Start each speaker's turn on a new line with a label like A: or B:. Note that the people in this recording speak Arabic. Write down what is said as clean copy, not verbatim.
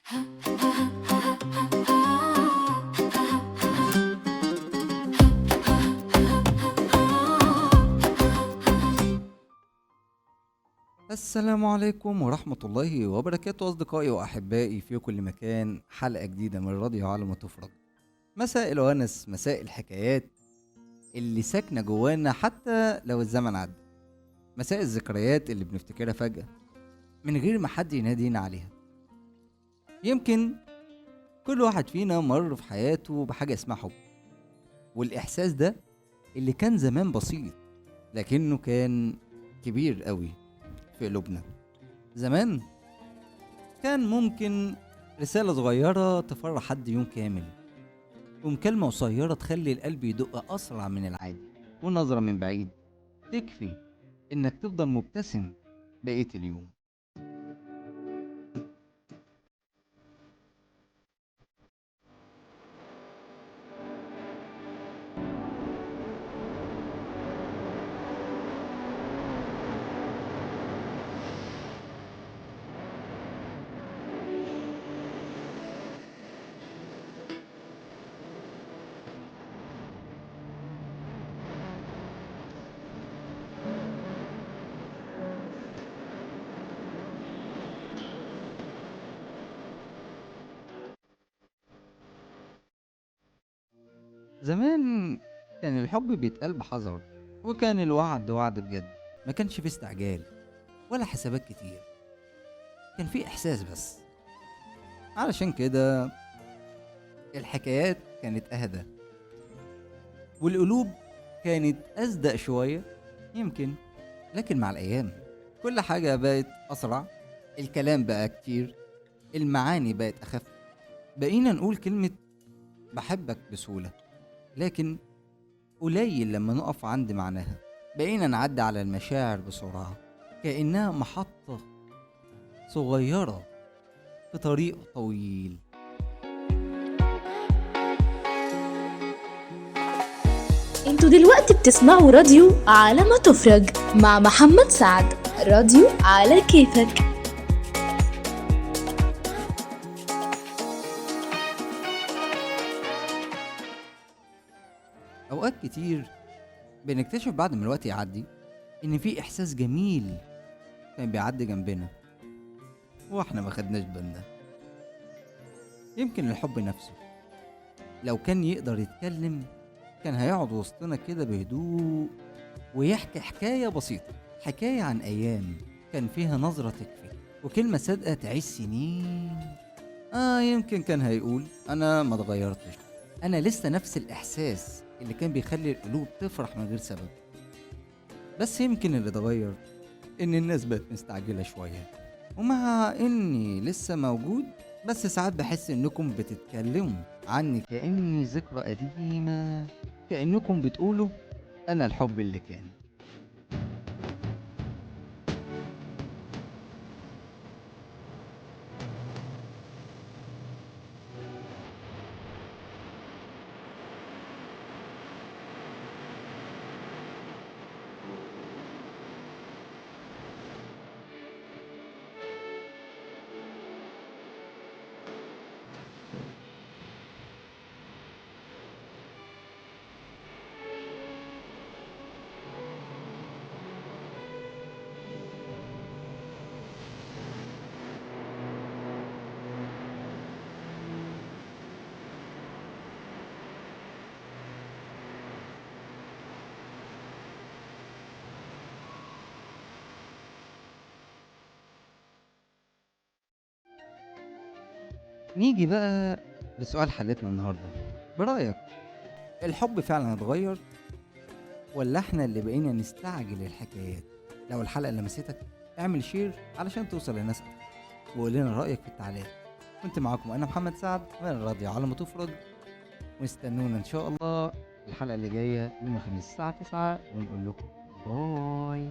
A: السلام عليكم ورحمة الله وبركاته أصدقائي وأحبائي في كل مكان. حلقة جديدة من راديو على ما تفرج. مساء الونس، مساء الحكايات اللي ساكنة جوانا حتى لو الزمن عدى، مساء الذكريات اللي بنفتكرها فجأة من غير ما حد ينادينا عليها. يمكن كل واحد فينا مر في حياته بحاجة اسمها حب، والإحساس ده اللي كان زمان بسيط لكنه كان كبير قوي في قلوبنا. زمان كان ممكن رسالة صغيرة تفرح حد يوم كامل، ومكالمة قصيرة تخلي القلب يدق أسرع من العادي، ونظرة من بعيد تكفي إنك تفضل مبتسم بقية اليوم. زمان كان الحب بيتقال بحذر، وكان الوعد وعد بجد. ما كانش فيه استعجال ولا حسابات كتير، كان فيه إحساس بس. علشان كده الحكايات كانت أهدى، والقلوب كانت أصدق شوية يمكن. لكن مع الأيام كل حاجة بقت أسرع، الكلام بقى كتير، المعاني بقت أخف. بقينا نقول كلمة بحبك بسهولة، لكن قليل لما نقف عند معناها. بقينا نعدي على المشاعر بسرعة كأنها محطة صغيرة في طريق طويل.
B: انتوا دلوقتي بتسمعوا راديو على ما تفرج مع محمد سعد. راديو على كيفك.
A: أوقات كتير بنكتشف بعد ما الوقت يعدي إن في إحساس جميل كان بيعدي جنبنا وإحنا ما خدناش بالنا. يمكن الحب نفسه لو كان يقدر يتكلم كان هيقعد وسطنا كده بهدوء ويحكي حكاية بسيطة، حكاية عن أيام كان فيها نظرة تكفي وكلمة صادقة تعيش سنين. يمكن كان هيقول أنا ما اتغيرتش، أنا لسه نفس الإحساس اللي كان بيخلي القلوب تفرح من غير سبب. بس يمكن اللي اتغير إن الناس بقت مستعجلة شوية، ومع إني لسه موجود بس ساعات بحس إنكم بتتكلموا عني كأني ذكرى قديمة، كأنكم بتقولوا أنا الحب اللي كان. نيجي بقى لسؤال حلقتنا النهاردة، برأيك الحب فعلا اتغير ولا احنا اللي بقينا نستعجل الحكايات؟ لو الحلقة لمستك اعمل شير علشان توصل لناس أكتر، وقول لنا رأيك في التعليقات. كنت معاكم أنا محمد سعد من الراديو على ما تفرج، واستنونا إن شاء الله الحلقة اللي جاية يوم الخميس الساعة 9 ونقول لكم باي.